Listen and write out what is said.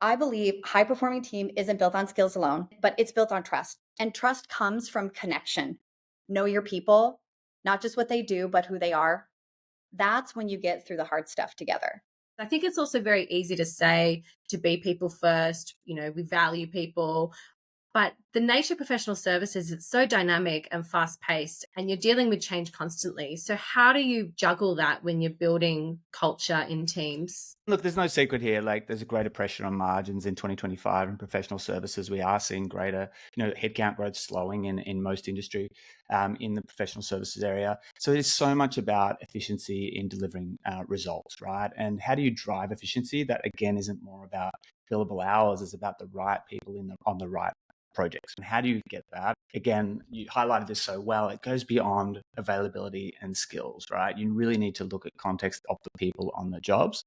I believe high performing team isn't built on skills alone, but it's built on trust. And trust comes from connection. Know your people, not just what they do, but who they are. That's when you get through the hard stuff together. I think it's also very easy to say to be people first, we value people. But the nature of professional services, it's so dynamic and fast paced, and you're dealing with change constantly. So, how do you juggle that when you're building culture in teams? Look, there's no secret here. Like, there's a greater pressure on margins in 2025 in professional services. We are seeing greater, headcount growth slowing in most industry, in the professional services area. So it is so much about efficiency in delivering results, right? And how do you drive efficiency? That again isn't more about billable hours; it's about the right people on the right projects. And how do you get that? Again, you highlighted this so well. It goes beyond availability and skills, right? You really need to look at context of the people on the jobs